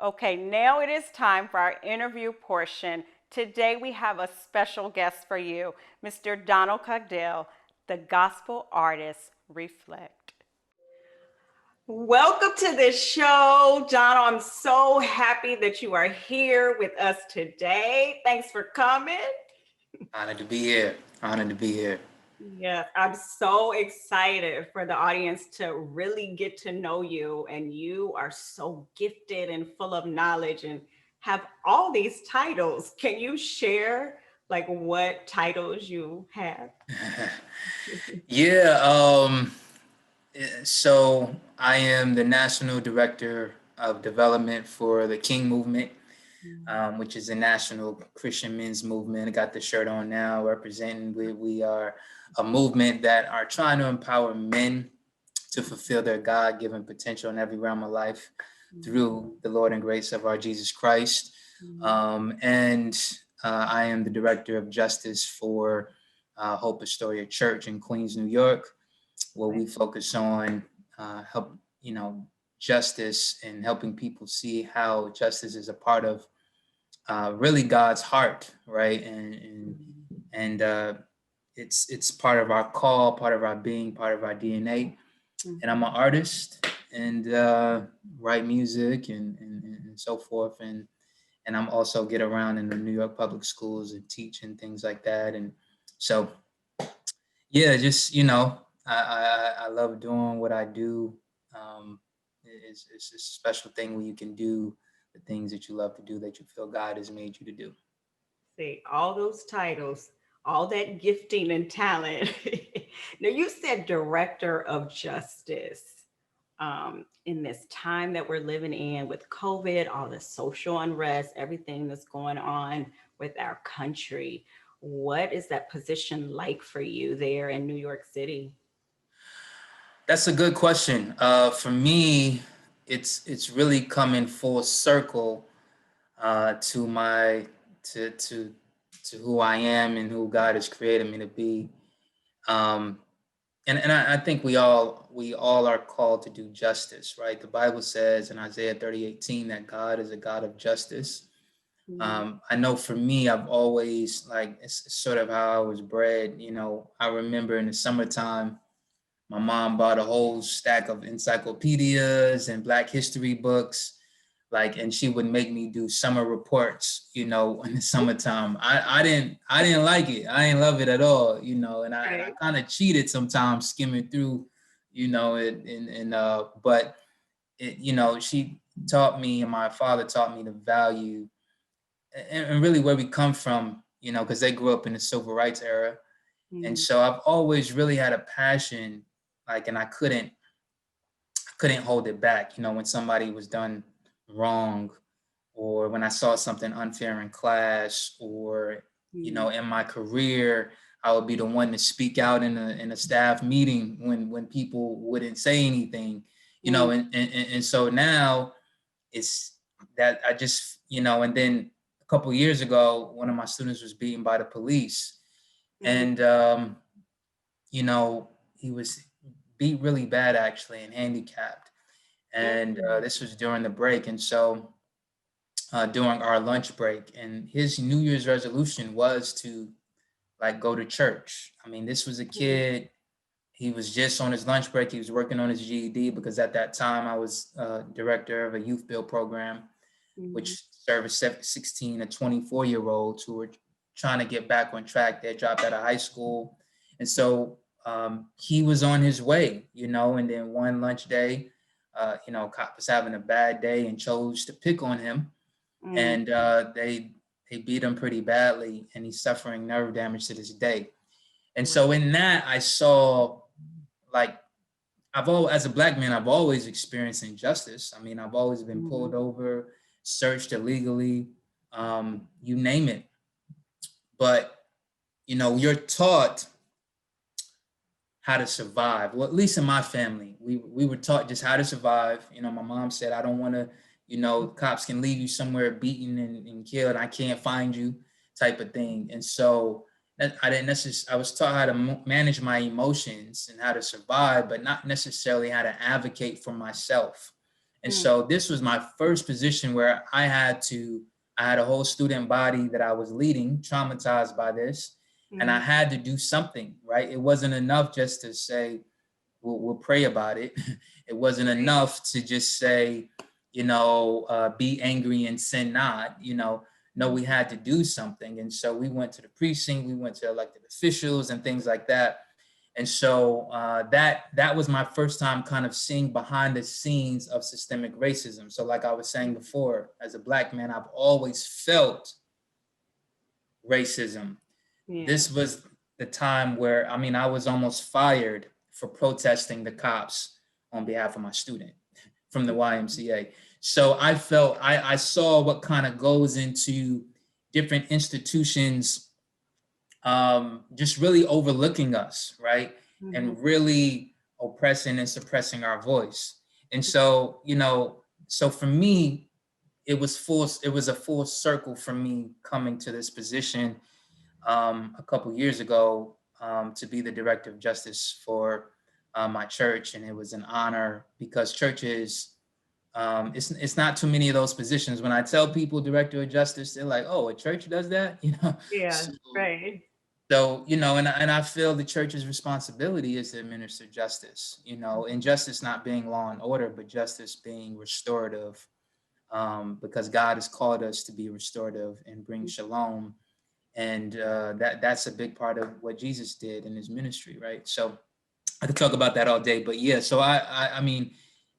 Okay, now it is time for our interview portion. Today we have a special guest for you, Mr. Donal Cogdell, the gospel artist Reflect. Welcome to the show, Donal. I'm so happy that you are here with us today. Thanks for coming. Honored to be here. Honored to be here. Yes, I'm so excited for the audience to really get to know you. And you are so gifted and full of knowledge and have all these titles. Can you share like what titles you have? Yeah. So I am the National Director of Development for the King Movement, which is a national Christian men's movement. I got the shirt on now representing. We are a movement that are trying to empower men to fulfill their God-given potential in every realm of life through the Lord and grace of our Jesus Christ. And I am the Director of Justice for Hope Astoria Church in Queens, New York, where we focus on justice and helping people see how justice is a part of really God's heart, right? And it's part of our call, part of our being, part of our DNA. And I'm an artist and write music and so forth. And I'm also get around in the New York public schools and teach and things like that. And so, yeah, just, I love doing what I do. It's a special thing when you can do the things that you love to do, that you feel God has made you to do. See, all those titles, all that gifting and talent. Now, you said Director of Justice. In this time that we're living in with COVID, all the social unrest, everything that's going on with our country. What is that position like for you there in New York City? That's a good question. For me, it's really coming full circle to my to who I am and who God has created me to be. Um, and I think we all are called to do justice, right? The Bible says in Isaiah 30:18 that God is a God of justice. I know for me, I've always like it's sort of how I was bred. I remember in the summertime, my mom bought a whole stack of encyclopedias and Black history books, like, and she would make me do summer reports, in the summertime. I didn't like it. I didn't love it at all, and I Right. kind of cheated sometimes skimming through, but she taught me and my father taught me the value and really where we come from, because they grew up in the civil rights era. And Mhm. so I've always really had a passion, like, and I couldn't hold it back, when somebody was done wrong, or when I saw something unfair in class, or Mhm. in my career, I would be the one to speak out in a staff meeting when people wouldn't say anything, Mhm. and so now it's that I just, and then a couple of years ago, one of my students was beaten by the police, Mhm. and he was beat really bad actually and handicapped, and Mhm. this was during the break, and so during our lunch break, and his New Year's resolution was to like go to church. I mean, this was a Mhm. kid. He was just on his lunch break. He was working on his GED because at that time I was director of a youth build program, Mhm. which served 16 to 24-year-olds who were trying to get back on track. They dropped out of high school. And so he was on his way, and then one lunch day, cop was having a bad day and chose to pick on him. Mhm. And they beat him pretty badly, and he's suffering nerve damage to this day. And Right. so in that, I saw, like, as a Black man, I've always experienced injustice. I mean, I've always been Mhm. pulled over, searched illegally, you name it. But, you're taught how to survive. Well, at least in my family, we were taught just how to survive. My mom said, I don't want to, cops can leave you somewhere beaten and killed. I can't find you, type of thing. And so I didn't necessarily, I was taught how to manage my emotions and how to survive, but not necessarily how to advocate for myself. And so this was my first position where I had a whole student body that I was leading, traumatized by this, and I had to do something, right? It wasn't enough just to say, we'll pray about it. It wasn't enough to just say, be angry and sin not, no, we had to do something. And so we went to the precinct, we went to elected officials and things like that. And so that was my first time kind of seeing behind the scenes of systemic racism. So like I was saying before, as a Black man, I've always felt racism. Yeah. This was the time where, I was almost fired for protesting the cops on behalf of my student from the YMCA. So I felt, I saw what kind of goes into different institutions just really overlooking us, right? And really oppressing and suppressing our voice. And so, so for me, it was a full circle for me coming to this position a couple years ago to be the director of justice for my church. And it was an honor because churches, it's not too many of those positions. When I tell people director of justice, they're like, oh, a church does that? Yeah, So, right. so, and I feel the church's responsibility is to administer justice, and justice not being law and order, but justice being restorative, because God has called us to be restorative and bring shalom. And that's a big part of what Jesus did in his ministry, right? So I could talk about that all day, but yeah, so I mean,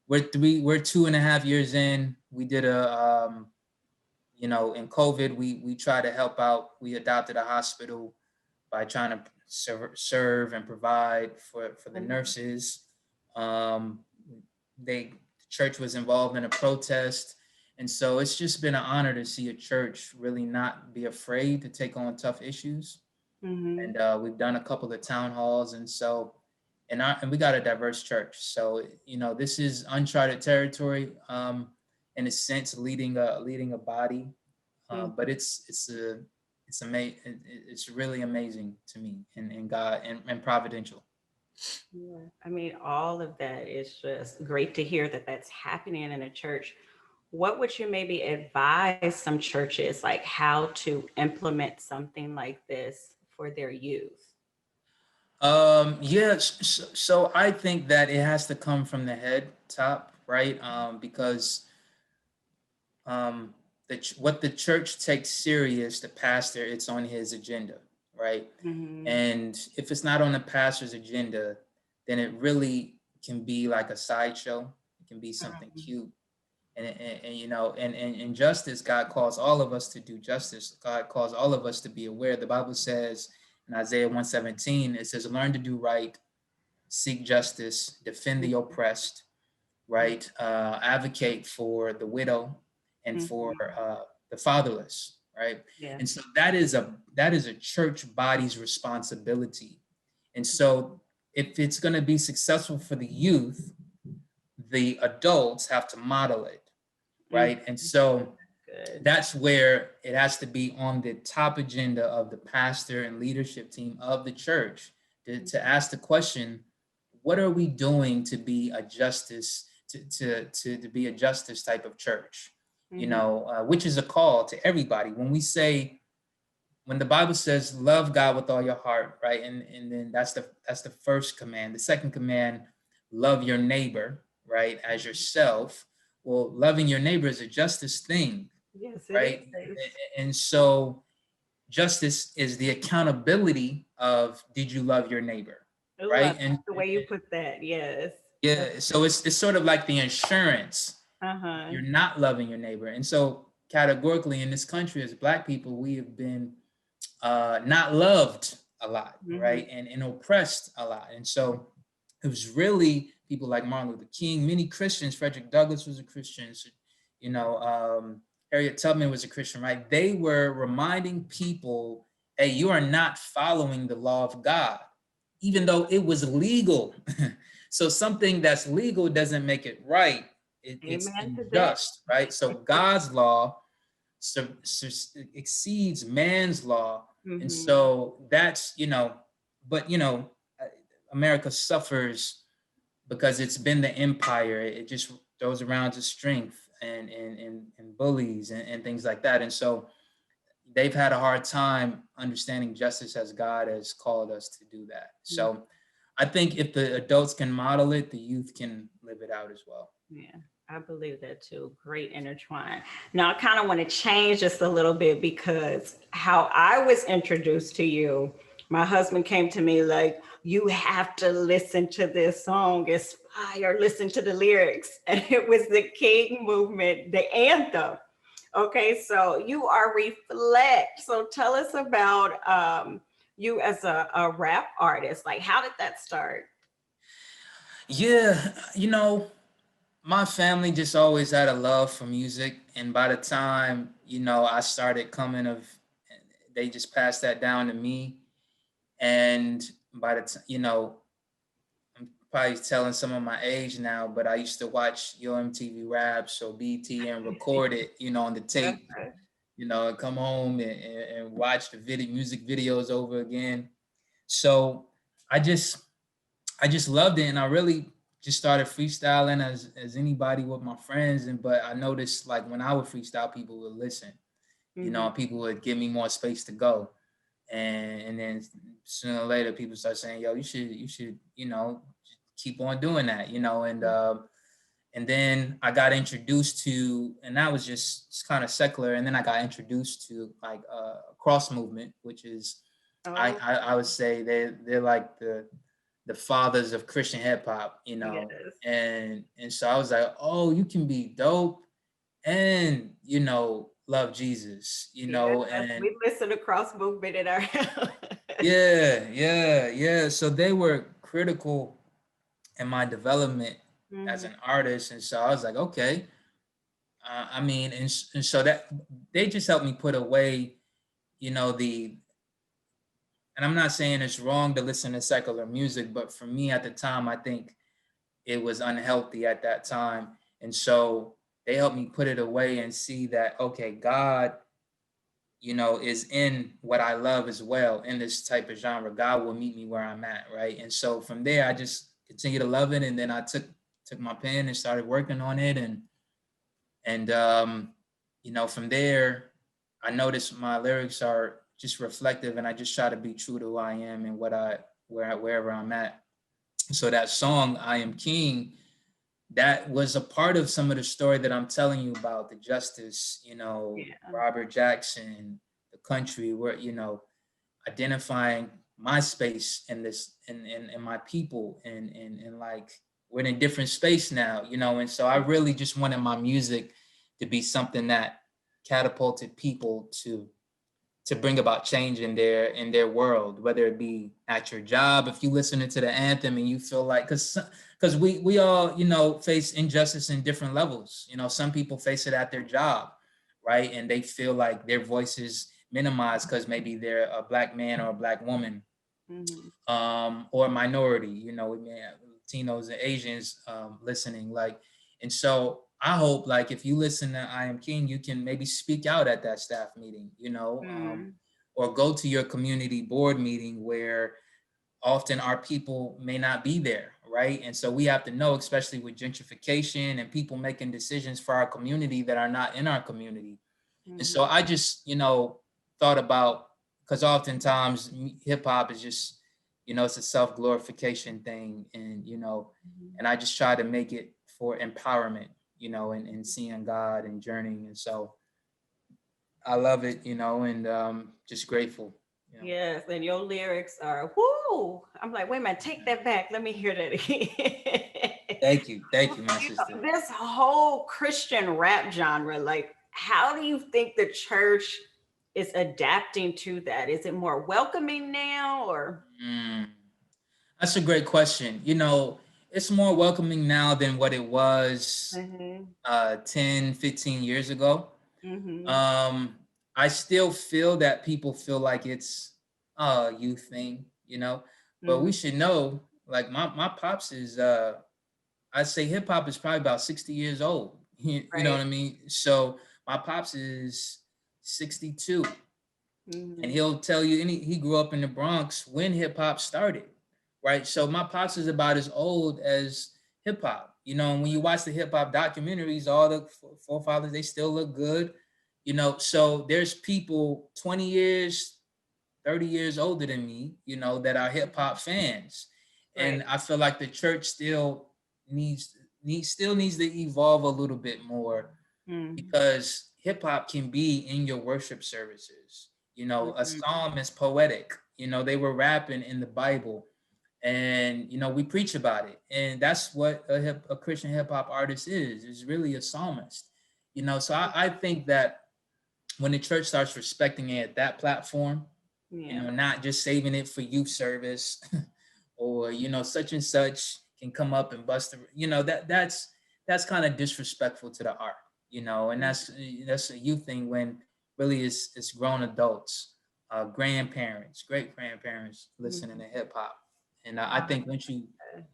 we're 2.5 years in. We did in COVID, we tried to help out. We adopted a hospital by trying to serve and provide for the nurses. The church was involved in a protest. And so it's just been an honor to see a church really not be afraid to take on tough issues. And we've done a couple of town halls. And so, and we got a diverse church. So, this is uncharted territory, in a sense, leading a body. But it's really amazing to me, and God and providential. Yeah. I mean, all of that is just great to hear that that's happening in a church. What would you maybe advise some churches like how to implement something like this for their youth? Yeah, so I think that it has to come from the head top, right? Because um, what the church takes serious, the pastor, it's on his agenda, right? And if it's not on the pastor's agenda, then it really can be like a sideshow. It can be something cute. And in justice, God calls all of us to do justice. God calls all of us to be aware. The Bible says in Isaiah 117, it says, learn to do right, seek justice, defend the oppressed, right? Advocate for the widow and for the fatherless, right? Yeah. And so that is a church body's responsibility. And so if it's going to be successful for the youth, the adults have to model it, right? And so Good. that's where it has to be on the top agenda of the pastor and leadership team of the church to ask the question, what are we doing to be a justice, to be a justice type of church? Which is a call to everybody. When the Bible says love God with all your heart, right? And then that's the first command. The second command, love your neighbor, right, as yourself. Well, loving your neighbor is a justice thing, Yes, it right? is. And so justice is the accountability of, did you love your neighbor, Oh, I right? like And the way you put that. Yes. yeah, so it's sort of like the insurance. Uh-huh. You're not loving your neighbor. And so categorically in this country, as Black people, we have been not loved a lot, right? And oppressed a lot. And so it was really people like Martin Luther King, many Christians, Frederick Douglass was a Christian, Harriet Tubman was a Christian, right? They were reminding people, hey, you are not following the law of God, even though it was legal. So something that's legal doesn't make it right. It's Amen to that. unjust, right? So God's law exceeds man's law. And so that's, but, America suffers because it's been the empire. It just throws around to strength and bullies and things like that. And so they've had a hard time understanding justice as God has called us to do that. Mm. So I think if the adults can model it, the youth can live it out as well. Yeah, I believe that too. Great intertwine. Now, I kind of want to change just a little bit because how I was introduced to you, my husband came to me like, you have to listen to this song. It's fire. Listen to the lyrics. And it was the King movement, the anthem. Okay, so you are Reflect. So tell us about you as a rap artist. Like, how did that start? Yeah, my family just always had a love for music, and by the time I started coming of, they just passed that down to me. And by the time, I'm probably telling some of my age now, but I used to watch Yo MTV Raps or BT and record it, on the tape, and come home and watch the music videos over again. So I just I just loved it, and I really just started freestyling as anybody with my friends. And but I noticed, like, when I would freestyle, people would listen, Mm-hmm. people would give me more space to go. And then sooner or later people start saying, yo, you should keep on doing that, and then I got introduced to, and that was just kind of secular. And then I got introduced to like cross movement, which is, Oh, I would say they're like the fathers of Christian hip hop, yes. and so I was like, oh, you can be dope and love Jesus, Yes, and we listen to cross movement in our house. yeah. So they were critical in my development as Mhm, an artist, and so I was like, okay. I mean, and so that they just helped me put away, the. And I'm not saying it's wrong to listen to secular music, but for me at the time, I think it was unhealthy at that time, and so they helped me put it away and see that, okay, God, is in what I love as well. In this type of genre, God will meet me where I'm at, right? And so from there, I just continued to love it, and then I took my pen and started working on it, and from there, I noticed my lyrics are just reflective, and I just try to be true to who I am and wherever I'm at. So that song, I Am King, that was a part of some of the story that I'm telling you about the justice, yeah. Robert Jackson, the country, where, identifying my space in this and my people, and like we're in a different space now, and so I really just wanted my music to be something that catapulted people to bring about change in their world, whether it be at your job. If you listening to the anthem and you feel like, because we all face injustice in different levels. Some people face it at their job, right, and they feel like their voice is minimized because maybe they're a black man or a black woman, Mhm, or a minority. We may have Latinos and Asians listening, like, and so I hope, like, if you listen to I Am King, you can maybe speak out at that staff meeting, mhm, or go to your community board meeting where often our people may not be there, right? And so we have to know, especially with gentrification and people making decisions for our community that are not in our community. And so mhm, I just, thought about, because oftentimes hip hop is just, it's a self glorification thing, and I just try to make it for empowerment, and seeing God and journeying. And so I love it, and just grateful. You know. yes, and your lyrics are whoo. I'm like, wait a minute, take that back. Let me hear that again. Thank you, my sister. This whole Christian rap genre, like, how do you think the church is adapting to that? Is it more welcoming now, or? Mm, that's a great question. It's more welcoming now than what it was Mhm, 10, 15 years ago. mhm, Um, I still feel that people feel like it's a youth thing, but we mhm. should know, like, my pops is I'd say hip hop is probably about 60 years old. You know what Right. I mean? So my pops is 62, and Mhm, he'll tell you he grew up in the Bronx when hip hop started, right? So my pops is about as old as hip hop. You know, and when you watch the hip hop documentaries, all the forefathers, they still look good. You know, so there's people 20 years, 30 years older than me, you know, that are hip hop fans. And Right. I feel like the church still needs to evolve a little bit more, Mm-hmm. because hip hop can be in your worship services. You know, a psalm is poetic. You know, they were rapping in the Bible, and you know we preach about it, and that's what a Christian hip hop artist is really a psalmist. You know, so I think that when the church starts respecting it at that platform, you Yeah. know, not just saving it for youth service or you know such and such can come up and bust the, you know, that's kind of disrespectful to the art, you know, and that's a youth thing, when really it's grown adults, grandparents, great grandparents listening Mhm. to hip hop. And I I think once you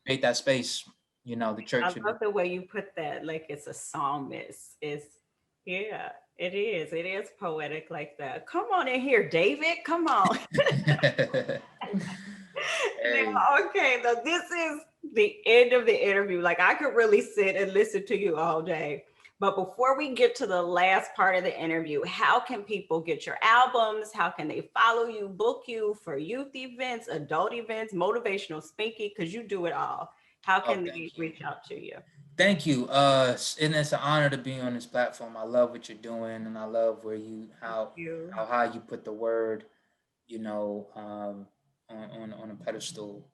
create that space, you know, the church I should be. love the way you put that. Like it's a psalmist. It's yeah, it is. It is poetic like that. Come on in here, David. Come on. Hey. Now, okay, so this is the end of the interview. Like I could really sit and listen to you all day. But before we get to the last part of the interview, how can people get your albums? How can they follow you, book you for youth events, adult events, motivational speaking? Because you do it all. How Oh, can they thank you. reach out to you? Thank you. And it's an honor to be on this platform. I love what you're doing, and I love where you Thank you. how high you put the word, you know, on a pedestal.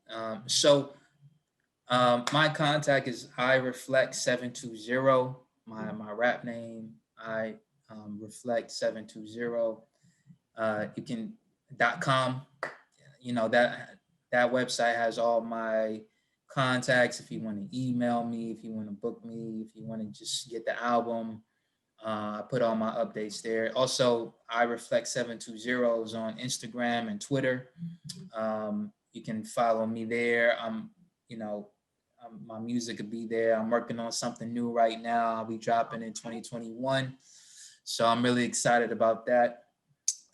My contact is I reflect 720. My rap name I reflect 720. You can .com. You know that website has all my contacts. If you want to email me, if you want to book me, if you want to just get the album, I put all my updates there. Also, I reflect 720s on Instagram and Twitter. You can follow me there. You know, my music will be there. I'm working on something new right now. I'll be dropping in 2021. So I'm really excited about that.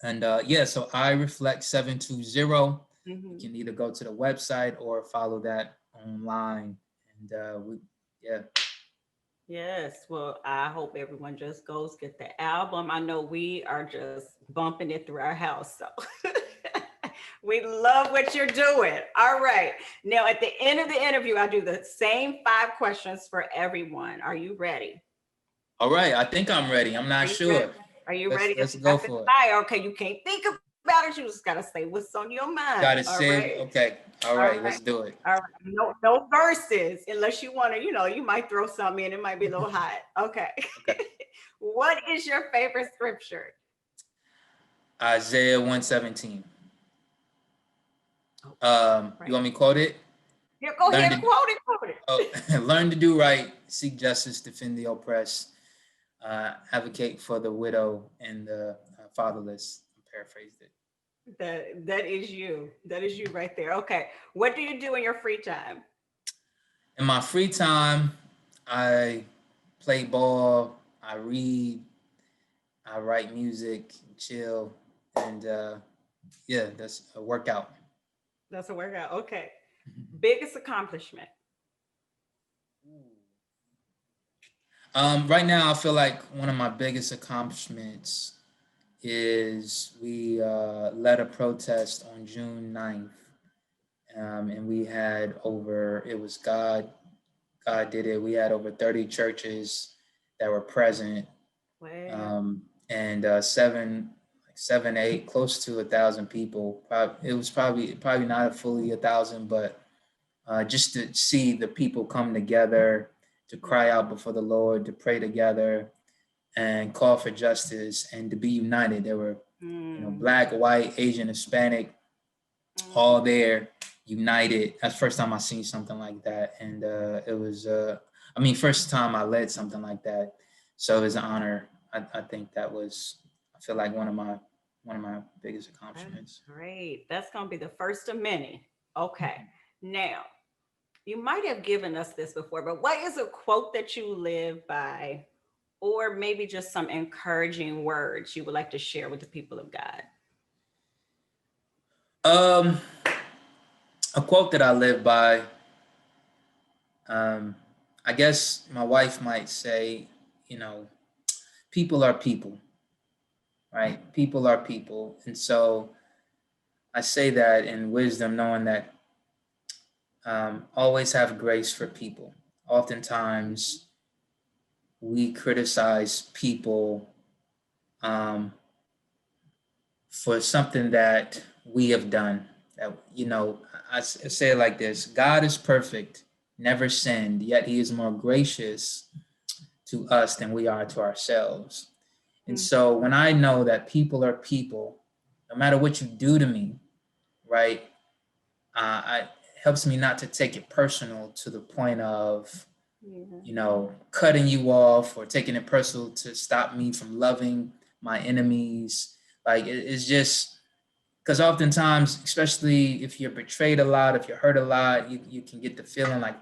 And yeah, so I reflect 720. You Mhm. can either go to the website or follow that online. And yeah. Yes. Well, I hope everyone just goes get the album. I know we are just bumping it through our house. So we love what you're doing. All right. Now, at the end of the interview, I do the same 5 questions for everyone. Are you ready? All right, I think I'm ready. I'm Are not you ready? sure. Are you ready? It's Let's go rapid for it. fire. Okay. You can't think about it. You just got to say what's on your mind. Got All it right. saved. Okay. All All right, right. let's do it. All right. No, no verses unless you want to, you might throw something in. It might be a little hot. Okay. Okay. What is your favorite scripture? Isaiah 117. Oh, You right. want me to quote it? Yeah, go Learn ahead, to quote it, quote it. learn to do right, seek justice, defend the oppressed, advocate for the widow and the fatherless. I paraphrased it. That is you. That is you right there. Okay. What do you do in your free time? In my free time, I play ball, I read, I write music, chill, and yeah, that's a workout. That's a workout. Okay. Biggest accomplishment. Right now, I feel like one of my biggest accomplishments is we led a protest on June 9th. And we had over, it was God did it. We had over 30 churches that were present, Wow. and seven, eight, close to 1,000 people. It was probably not fully 1,000, but just to see the people come together to cry out before the Lord, to pray together, and call for justice, and to be united. There were, you know, Mm, black, white, Asian, Hispanic, mm. all there, united. That's the first time I seen something like that, and it was, I mean, first time I led something like that, so it was an honor. I think that was, I feel like one of my biggest That's accomplishments. great. That's going to be the first of many. Okay. Now, you might have given us this before, but what is a quote that you live by, or maybe just some encouraging words you would like to share with the people of God? Um, a quote that I live by. Um, I guess my wife might say, you know, people are people, right? People are people. And so I say that in wisdom, knowing that always have grace for people. Oftentimes, we criticize people um, for something that we have done. That, I say it like this: God is perfect, never sinned, yet He is more gracious to us than we are to ourselves. And so when I know that people are people, no matter what you do to me, right, it helps me not to take it personal to the point of, cutting you off or taking it personal to stop me from loving my enemies. Like it's just because oftentimes, especially if you're betrayed a lot, if you're hurt a lot, you can get the feeling like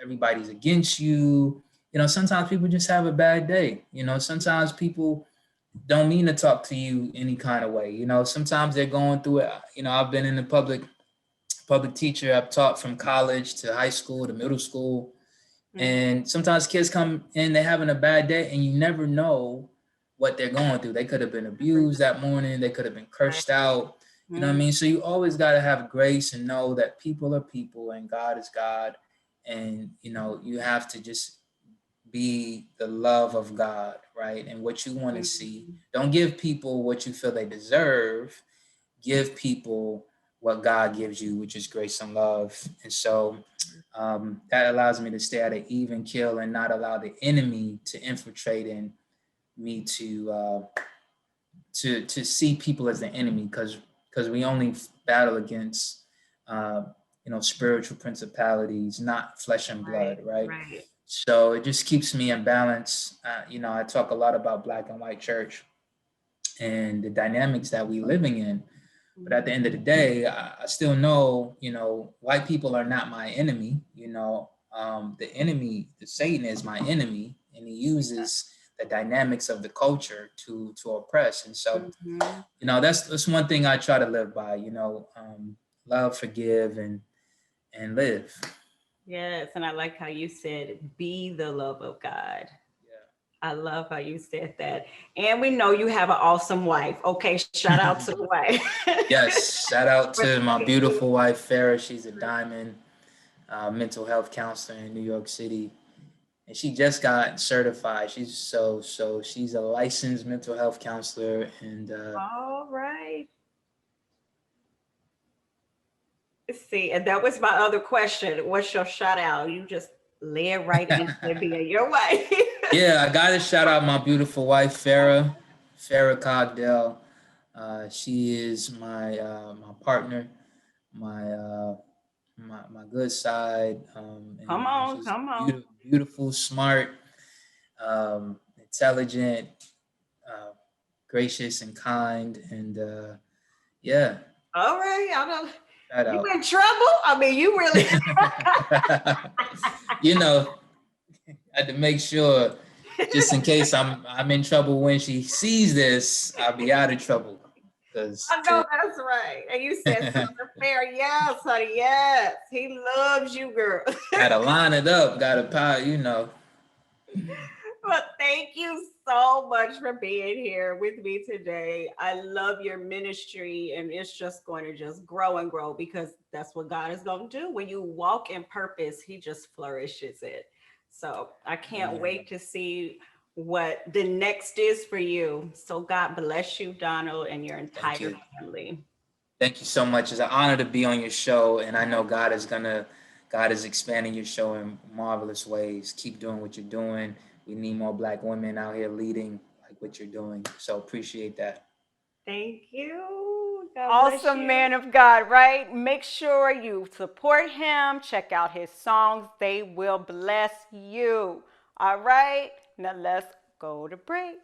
everybody's against you. Sometimes people just have a bad day. Sometimes people don't mean to talk to you any kind of way. Sometimes they're going through it. I've been in the public teacher. I've taught from college to high school to middle school. And sometimes kids come in, they're having a bad day, and you never know what they're going through. They could have been abused that morning. They could have been cursed out. You know what I mean? So you always got to have grace and know that people are people and God is God. And, you have to just be the love of God, right? And what you want to see. Don't give people what you feel they deserve. Give people what God gives you, which is grace and love. And so that allows me to stay at an even kill and not allow the enemy to infiltrate in me to see people as the enemy, because we only battle against spiritual principalities, not flesh and blood, right? So it just keeps me in balance. I talk a lot about Black and White church and the dynamics that we living in. But at the end of the day, I still know, white people are not my enemy. The enemy, the Satan is my enemy, and he uses the dynamics of the culture to oppress. And so, that's one thing I try to live by. Love, forgive, and live. Yes, and I like how you said, be the love of God. I love how you said that. And we know you have an awesome wife. Okay, shout out to the wife. Yes, shout out to my beautiful wife, Farah. She's a diamond mental health counselor in New York City. And she just got certified. She's a licensed mental health counselor. And All right. See, and that was my other question. What's your shout out? You just led right into being your wife. Yeah, I got to shout out my beautiful wife, Farah Cogdell. She is my partner, my my good side. Come And on, she's come on. beautiful, smart, intelligent, uh, gracious, and kind. And yeah, All right. I don't, shout you out. in trouble? I mean, you really. I had to make sure, just in case I'm in trouble when she sees this, I'll be out of trouble. Cause I know that's right. And you said Sister Fair, yes, honey, yes. He loves you, girl. gotta line it up, gotta power. Well, thank you so much for being here with me today. I love your ministry, and it's just going to just grow and grow because that's what God is going to do. When you walk in purpose, He just flourishes it. So I can't wait to see what the next is for you. So God bless you, Donald, and your Thank entire you. family. Thank you so much. It's an honor to be on your show, and I know God is expanding your show in marvelous ways. Keep doing what you're doing. We need more Black women out here leading like what you're doing. So appreciate that. Thank you. God bless Awesome you. man of God, right? Make sure you support him. Check out his songs. They will bless you. All right. Now let's go to break.